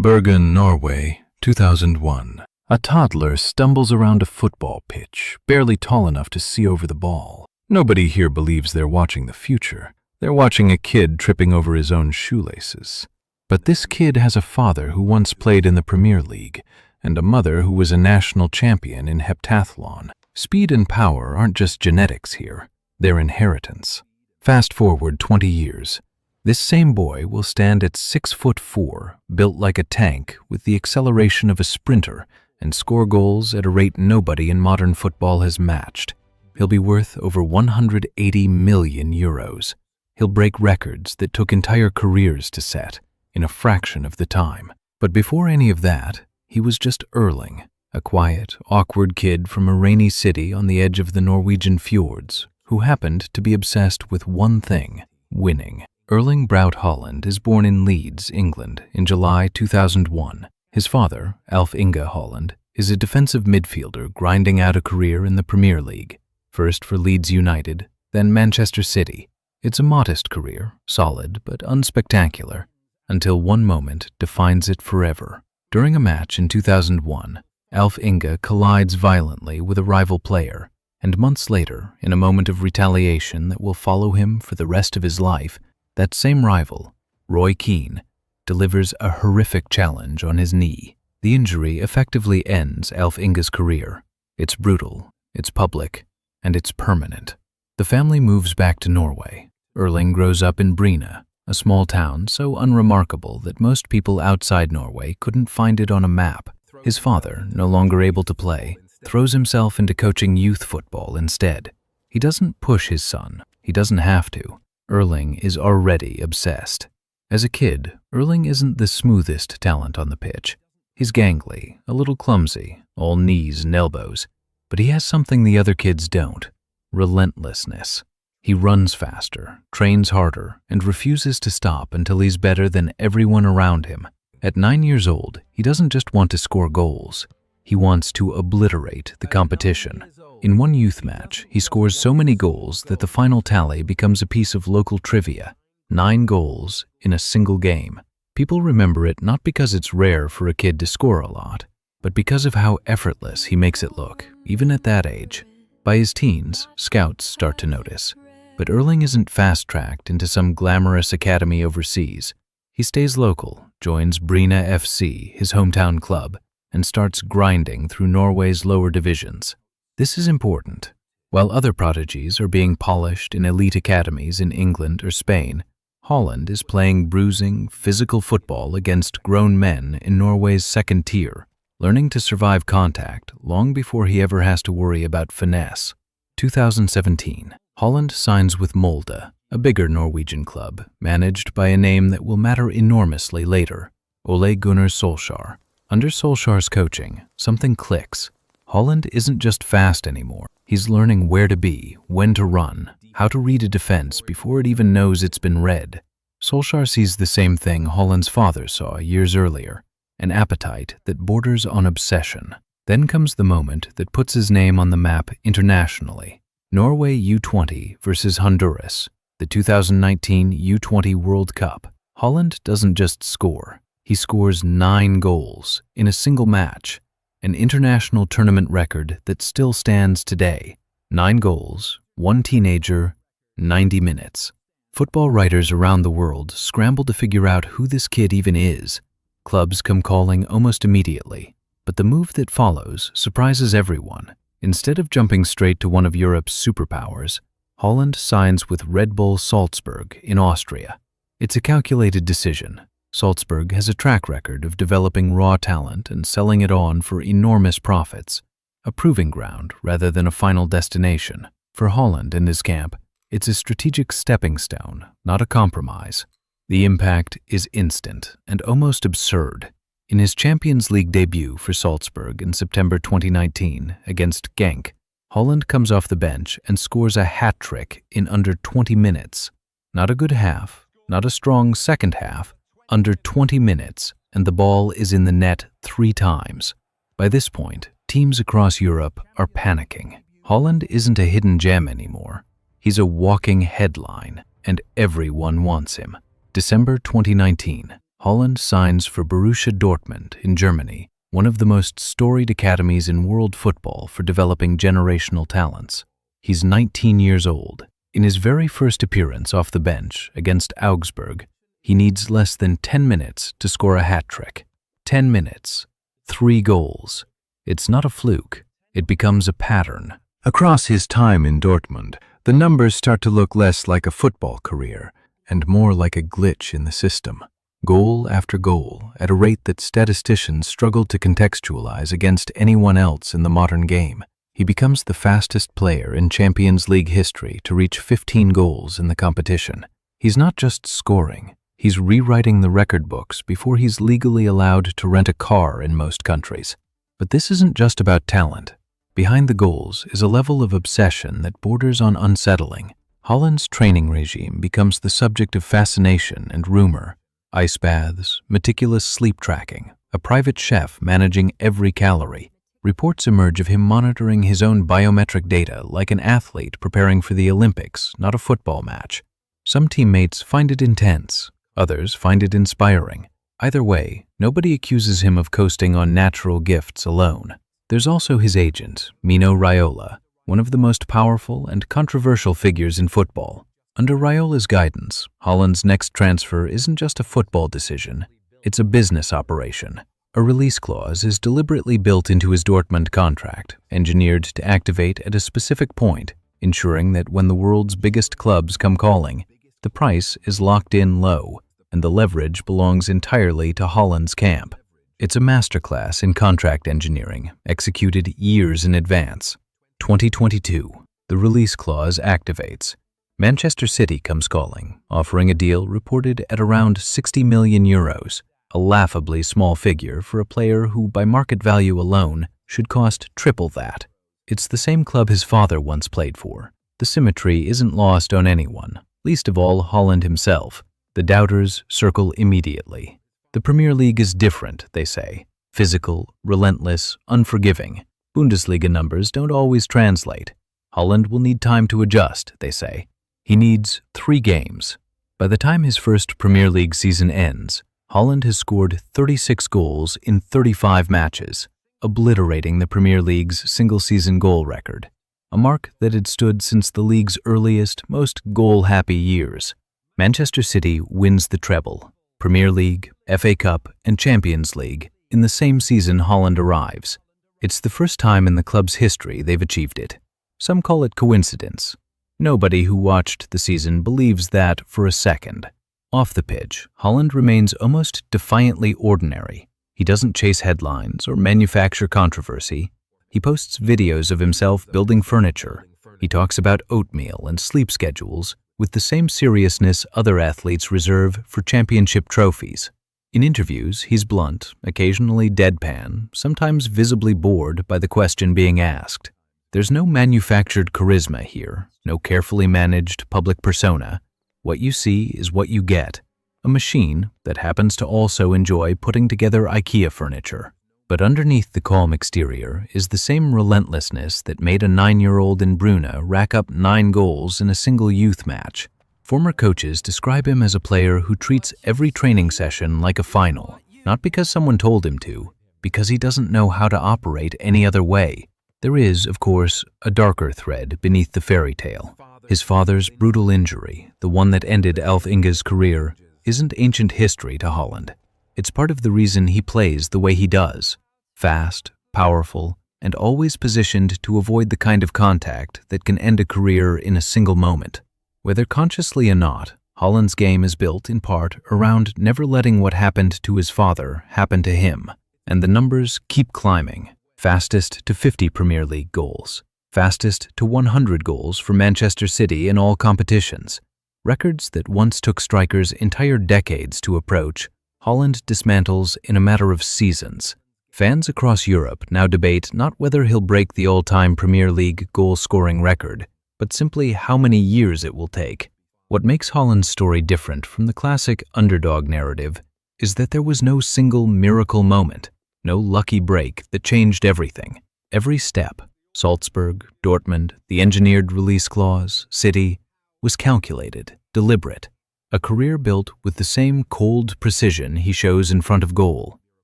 Bergen, Norway, 2001. A toddler stumbles around a football pitch, barely tall enough to see over the ball. Nobody here believes they're watching the future. They're watching a kid tripping over his own shoelaces. But this kid has a father who once played in the Premier League, and a mother who was a national champion in heptathlon. Speed and power aren't just genetics here, they're inheritance. Fast forward 20 years. This same boy will stand at 6'4", built like a tank with the acceleration of a sprinter, and score goals at a rate nobody in modern football has matched. He'll be worth over 180 million euros. He'll break records that took entire careers to set in a fraction of the time. But before any of that, he was just Erling, a quiet, awkward kid from a rainy city on the edge of the Norwegian fjords, who happened to be obsessed with one thing: winning. Erling Braut Haaland is born in Leeds, England, in July 2001. His father, Alf Inge Haaland, is a defensive midfielder grinding out a career in the Premier League, first for Leeds United, then Manchester City. It's a modest career, solid but unspectacular, until one moment defines it forever. During a match in 2001, Alf Inge collides violently with a rival player, and months later, in a moment of retaliation that will follow him for the rest of his life, that same rival, Roy Keane, delivers a horrific challenge on his knee. The injury effectively ends Alf Inge's career. It's brutal, it's public, and it's permanent. The family moves back to Norway. Erling grows up in Bryne, a small town so unremarkable that most people outside Norway couldn't find it on a map. His father, no longer able to play, throws himself into coaching youth football instead. He doesn't push his son. He doesn't have to. Erling is already obsessed. As a kid, Erling isn't the smoothest talent on the pitch. He's gangly, a little clumsy, all knees and elbows, but he has something the other kids don't: relentlessness. He runs faster, trains harder, and refuses to stop until he's better than everyone around him. At 9 years old, he doesn't just want to score goals. He wants to obliterate the competition. In one youth match, he scores so many goals that the final tally becomes a piece of local trivia: 9 goals in a single game. People remember it not because it's rare for a kid to score a lot, but because of how effortless he makes it look, even at that age. By his teens, scouts start to notice. But Erling isn't fast-tracked into some glamorous academy overseas. He stays local, joins Bryne FC, his hometown club, and starts grinding through Norway's lower divisions. This is important. While other prodigies are being polished in elite academies in England or Spain, Haaland is playing bruising, physical football against grown men in Norway's second tier, learning to survive contact long before he ever has to worry about finesse. 2017, Haaland signs with Molde, a bigger Norwegian club, managed by a name that will matter enormously later: Ole Gunnar Solskjær. Under Solskjær's coaching, something clicks. Haaland isn't just fast anymore. He's learning where to be, when to run, how to read a defense before it even knows it's been read. Solskjær sees the same thing Haaland's father saw years earlier: an appetite that borders on obsession. Then comes the moment that puts his name on the map internationally. Norway U20 versus Honduras, the 2019 U20 World Cup. Haaland doesn't just score. He scores 9 goals in a single match, an international tournament record that still stands today. 9 goals, 1 teenager, 90 minutes. Football writers around the world scramble to figure out who this kid even is. Clubs come calling almost immediately, but the move that follows surprises everyone. Instead of jumping straight to one of Europe's superpowers, Haaland signs with Bull Salzburg in Austria. It's a calculated decision. Salzburg has a track record of developing raw talent and selling it on for enormous profits, a proving ground rather than a final destination. For Haaland and his camp, it's a strategic stepping stone, not a compromise. The impact is instant and almost absurd. In his Champions League debut for Salzburg in September 2019 against Genk, Haaland comes off the bench and scores a hat-trick in under 20 minutes. Not a good half, not a strong second half, under 20 minutes, and the ball is in the net 3 times. By this point, teams across Europe are panicking. Haaland isn't a hidden gem anymore. He's a walking headline, and everyone wants him. December 2019. Haaland signs for Borussia Dortmund in Germany, one of the most storied academies in world football for developing generational talents. He's 19 years old. In his very first appearance off the bench against Augsburg, he needs less than 10 minutes to score a hat-trick. 10 minutes, 3 goals. It's not a fluke. It becomes a pattern. Across his time in Dortmund, the numbers start to look less like a football career and more like a glitch in the system. Goal after goal, at a rate that statisticians struggle to contextualize against anyone else in the modern game. He becomes the fastest player in Champions League history to reach 15 goals in the competition. He's not just scoring, he's rewriting the record books before he's legally allowed to rent a car in most countries. But this isn't just about talent. Behind the goals is a level of obsession that borders on unsettling. Haaland's training regime becomes the subject of fascination and rumor. Ice baths, meticulous sleep tracking, a private chef managing every calorie. Reports emerge of him monitoring his own biometric data like an athlete preparing for the Olympics, not a football match. Some teammates find it intense, others find it inspiring. Either way, nobody accuses him of coasting on natural gifts alone. There's also his agent, Mino Raiola, one of the most powerful and controversial figures in football. Under Raiola's guidance, Haaland's next transfer isn't just a football decision, it's a business operation. A release clause is deliberately built into his Dortmund contract, engineered to activate at a specific point, ensuring that when the world's biggest clubs come calling, the price is locked in low, and the leverage belongs entirely to Haaland's camp. It's a masterclass in contract engineering, executed years in advance. 2022, the release clause activates. Manchester City comes calling, offering a deal reported at around 60 million euros, a laughably small figure for a player who, by market value alone, should cost triple that. It's the same club his father once played for. The symmetry isn't lost on anyone, least of all Haaland himself. The doubters circle immediately. The Premier League is different, they say. Physical, relentless, unforgiving. Bundesliga numbers don't always translate. Haaland will need time to adjust, they say. He needs 3 games. By the time his first Premier League season ends, Haaland has scored 36 goals in 35 matches, obliterating the Premier League's single-season goal record, a mark that had stood since the league's earliest, most goal-happy years. Manchester City wins the treble, Premier League, FA Cup, and Champions League, in the same season Haaland arrives. It's the first time in the club's history they've achieved it. Some call it coincidence. Nobody who watched the season believes that for a second. Off the pitch, Haaland remains almost defiantly ordinary. He doesn't chase headlines or manufacture controversy. He posts videos of himself building furniture. He talks about oatmeal and sleep schedules with the same seriousness other athletes reserve for championship trophies. In interviews, he's blunt, occasionally deadpan, sometimes visibly bored by the question being asked. There's no manufactured charisma here, no carefully managed public persona. What you see is what you get, a machine that happens to also enjoy putting together IKEA furniture. But underneath the calm exterior is the same relentlessness that made a 9-year-old in Bruna rack up 9 goals in a single youth match. Former coaches describe him as a player who treats every training session like a final, not because someone told him to, because he doesn't know how to operate any other way. There is, of course, a darker thread beneath the fairy tale. His father's brutal injury, the one that ended Alf Inge's career, isn't ancient history to Haaland. It's part of the reason he plays the way he does. Fast, powerful, and always positioned to avoid the kind of contact that can end a career in a single moment. Whether consciously or not, Haaland's game is built in part around never letting what happened to his father happen to him. And the numbers keep climbing. Fastest to 50 Premier League goals. Fastest to 100 goals for Manchester City in all competitions. Records that once took strikers entire decades to approach, Haaland dismantles in a matter of seasons. Fans across Europe now debate not whether he'll break the all-time Premier League goal-scoring record, but simply how many years it will take. What makes Haaland's story different from the classic underdog narrative is that there was no single miracle moment, no lucky break that changed everything. Every step, Salzburg, Dortmund, the engineered release clause, City, was calculated, deliberate. A career built with the same cold precision he shows in front of goal.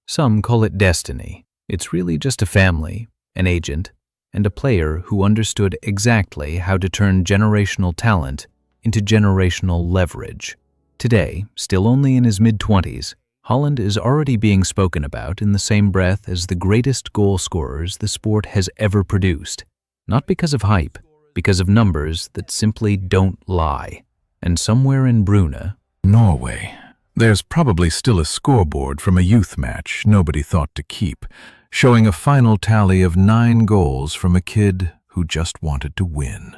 Some call it destiny. It's really just a family, an agent, and a player who understood exactly how to turn generational talent into generational leverage. Today, still only in his mid-20s, Haaland is already being spoken about in the same breath as the greatest goal scorers the sport has ever produced. Not because of hype, because of numbers that simply don't lie. And somewhere in Brune, Norway, there's probably still a scoreboard from a youth match nobody thought to keep, showing a final tally of 9 goals from a kid who just wanted to win.